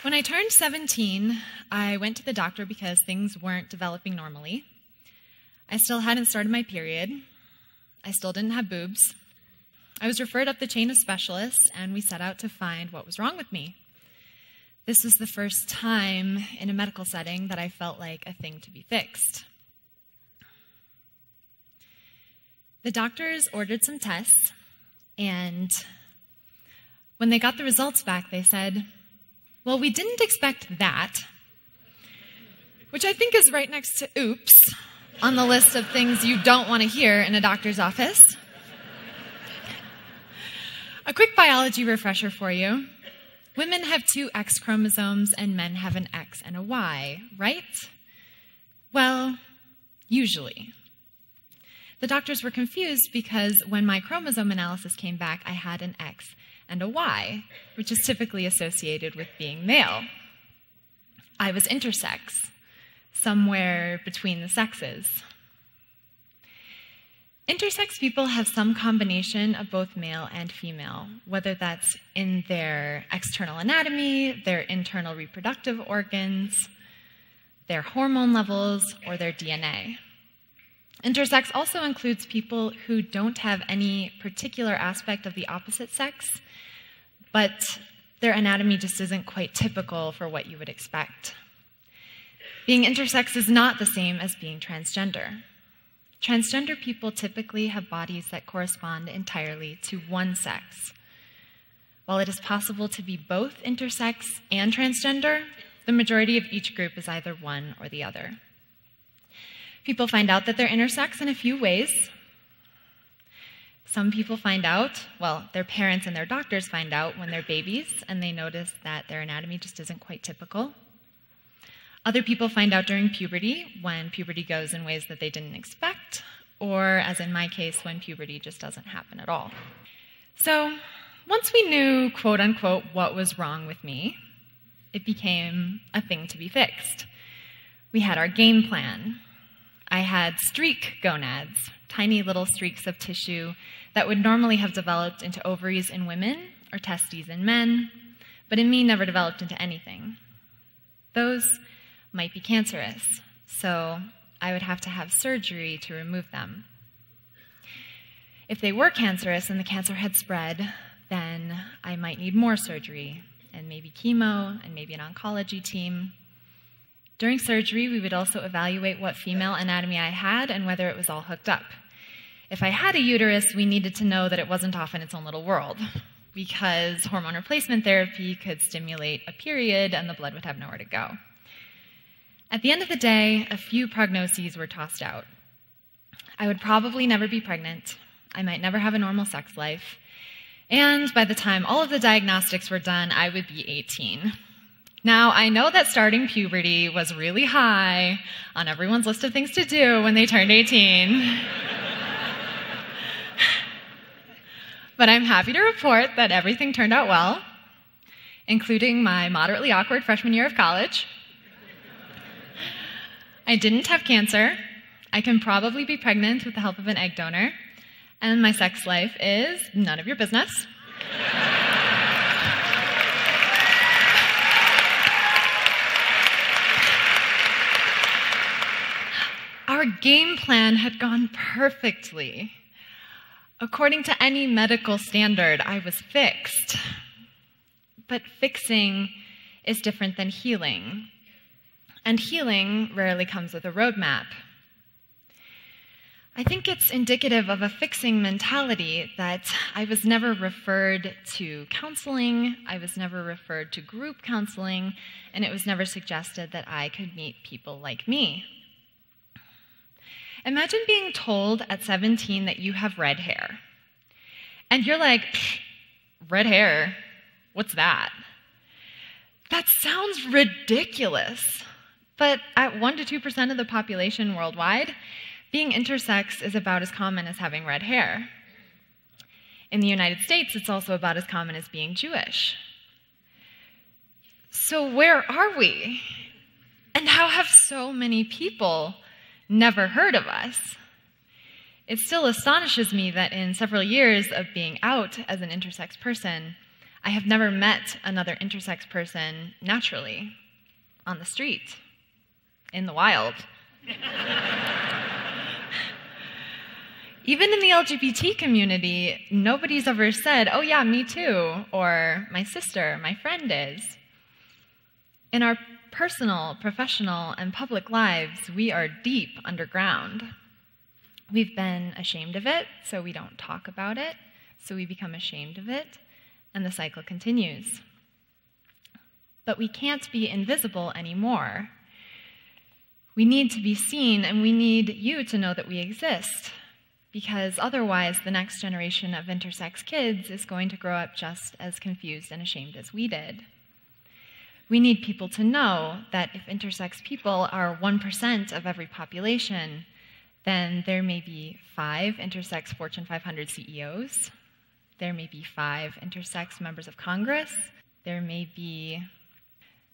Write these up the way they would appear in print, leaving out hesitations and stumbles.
When I turned 17, I went to the doctor because things weren't developing normally. I still hadn't started my period. I still didn't have boobs. I was referred up the chain of specialists, and we set out to find what was wrong with me. This was the first time in a medical setting that I felt like a thing to be fixed. The doctors ordered some tests, and when they got the results back, they said, "Well, we didn't expect that," which I think is right next to oops on the list of things you don't want to hear in a doctor's office. A quick biology refresher for you. Women have 2 X chromosomes and men have an X and a Y, right? Well, usually. The doctors were confused because when my chromosome analysis came back, I had an X and a Y, which is typically associated with being male. I was intersex, somewhere between the sexes. Intersex people have some combination of both male and female, whether that's in their external anatomy, their internal reproductive organs, their hormone levels, or their DNA. Intersex also includes people who don't have any particular aspect of the opposite sex, but their anatomy just isn't quite typical for what you would expect. Being intersex is not the same as being transgender. Transgender people typically have bodies that correspond entirely to one sex. While it is possible to be both intersex and transgender, the majority of each group is either one or the other. People find out that they're intersex in a few ways. Some people find out, well, their parents and their doctors find out when they're babies and they notice that their anatomy just isn't quite typical. Other people find out during puberty, when puberty goes in ways that they didn't expect, or as in my case, when puberty just doesn't happen at all. So once we knew, quote unquote, what was wrong with me, it became a thing to be fixed. We had our game plan. I had streak gonads, tiny little streaks of tissue that would normally have developed into ovaries in women or testes in men, but in me never developed into anything. Those might be cancerous, so I would have to have surgery to remove them. If they were cancerous and the cancer had spread, then I might need more surgery and maybe chemo and maybe an oncology team. During surgery, we would also evaluate what female anatomy I had and whether it was all hooked up. If I had a uterus, we needed to know that it wasn't off in its own little world, because hormone replacement therapy could stimulate a period and the blood would have nowhere to go. At the end of the day, a few prognoses were tossed out. I would probably never be pregnant. I might never have a normal sex life. And by the time all of the diagnostics were done, I would be 18. Now, I know that starting puberty was really high on everyone's list of things to do when they turned 18. But I'm happy to report that everything turned out well, including my moderately awkward freshman year of college. I didn't have cancer. I can probably be pregnant with the help of an egg donor. And my sex life is none of your business. Our game plan had gone perfectly. According to any medical standard, I was fixed. But fixing is different than healing. And healing rarely comes with a roadmap. I think it's indicative of a fixing mentality that I was never referred to counseling, I was never referred to group counseling, and it was never suggested that I could meet people like me. Imagine being told at 17 that you have red hair. And you're like, red hair? What's that? That sounds ridiculous. But at 1 to 2% of the population worldwide, being intersex is about as common as having red hair. In the United States, it's also about as common as being Jewish. So where are we? And how have so many people never heard of us? It still astonishes me that in several years of being out as an intersex person, I have never met another intersex person naturally, on the street, in the wild. Even in the LGBT community, nobody's ever said, "Oh yeah, me too," or "my sister, my friend is." In our personal, professional, and public lives, we are deep underground. We've been ashamed of it, so we don't talk about it, so we become ashamed of it, and the cycle continues. But we can't be invisible anymore. We need to be seen, and we need you to know that we exist, because otherwise the next generation of intersex kids is going to grow up just as confused and ashamed as we did. We need people to know that if intersex people are 1% of every population, then there may be 5 intersex Fortune 500 CEOs, there may be 5 intersex members of Congress, there may be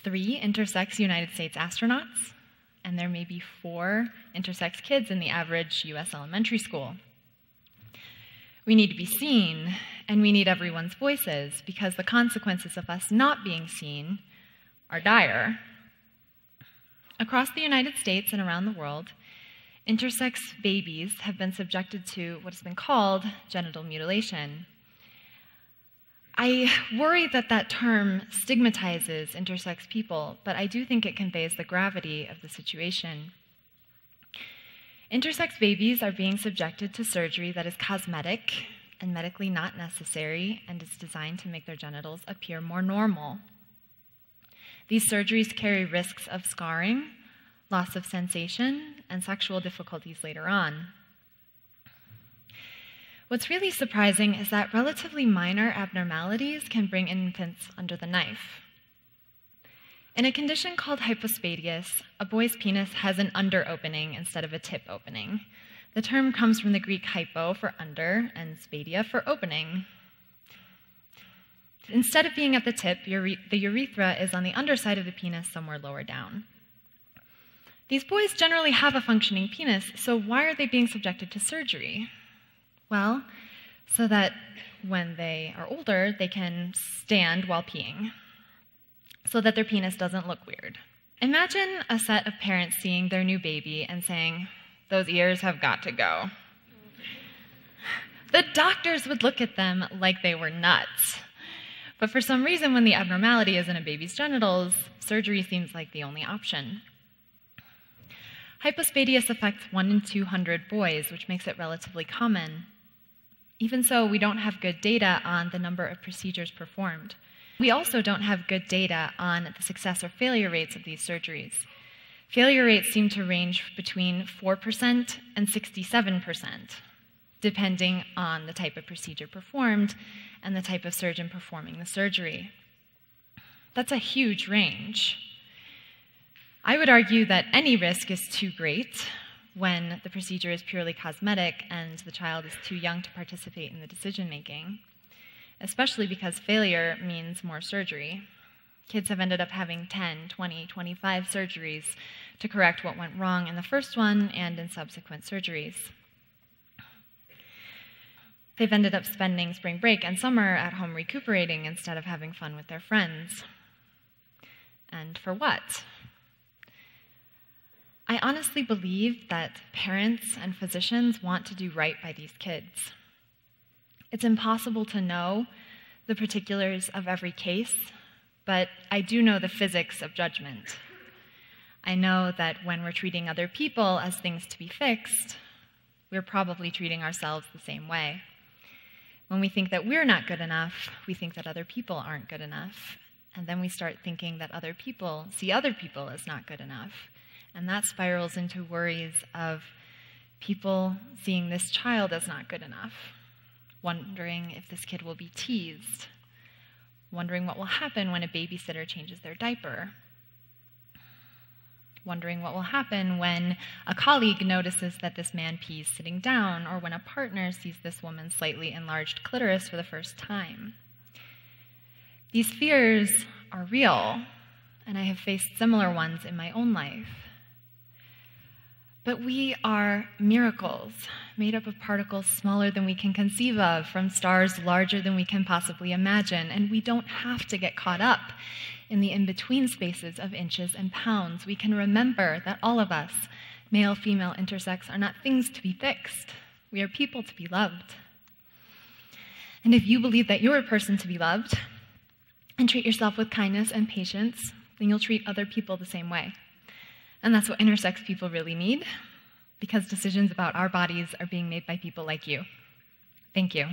3 intersex United States astronauts, and there may be 4 intersex kids in the average US elementary school. We need to be seen, and we need everyone's voices, because the consequences of us not being seen are dire. Across the United States and around the world, intersex babies have been subjected to what has been called genital mutilation. I worry that that term stigmatizes intersex people, but I do think it conveys the gravity of the situation. Intersex babies are being subjected to surgery that is cosmetic and medically not necessary and is designed to make their genitals appear more normal. These surgeries carry risks of scarring, loss of sensation, and sexual difficulties later on. What's really surprising is that relatively minor abnormalities can bring infants under the knife. In a condition called hypospadias, a boy's penis has an under opening instead of a tip opening. The term comes from the Greek hypo for under and spadia for opening. Instead of being at the tip, the urethra is on the underside of the penis somewhere lower down. These boys generally have a functioning penis, so why are they being subjected to surgery? Well, so that when they are older, they can stand while peeing, so that their penis doesn't look weird. Imagine a set of parents seeing their new baby and saying, "Those ears have got to go." The doctors would look at them like they were nuts. But for some reason, when the abnormality is in a baby's genitals, surgery seems like the only option. Hypospadias affects 1 in 200 boys, which makes it relatively common. Even so, we don't have good data on the number of procedures performed. We also don't have good data on the success or failure rates of these surgeries. Failure rates seem to range between 4% and 67%, depending on the type of procedure performed and the type of surgeon performing the surgery. That's a huge range. I would argue that any risk is too great when the procedure is purely cosmetic and the child is too young to participate in the decision-making, especially because failure means more surgery. Kids have ended up having 10, 20, 25 surgeries to correct what went wrong in the first one and in subsequent surgeries. They've ended up spending spring break and summer at home recuperating instead of having fun with their friends. And for what? I honestly believe that parents and physicians want to do right by these kids. It's impossible to know the particulars of every case, but I do know the physics of judgment. I know that when we're treating other people as things to be fixed, we're probably treating ourselves the same way. When we think that we're not good enough, we think that other people aren't good enough, and then we start thinking that other people see other people as not good enough. And that spirals into worries of people seeing this child as not good enough, wondering if this kid will be teased, wondering what will happen when a babysitter changes their diaper, wondering what will happen when a colleague notices that this man pees sitting down, or when a partner sees this woman's slightly enlarged clitoris for the first time. These fears are real, and I have faced similar ones in my own life. But we are miracles, made up of particles smaller than we can conceive of, from stars larger than we can possibly imagine, and we don't have to get caught up in the in-between spaces of inches and pounds. We can remember that all of us, male, female, intersex, are not things to be fixed. We are people to be loved. And if you believe that you're a person to be loved and treat yourself with kindness and patience, then you'll treat other people the same way. And that's what intersex people really need, because decisions about our bodies are being made by people like you. Thank you.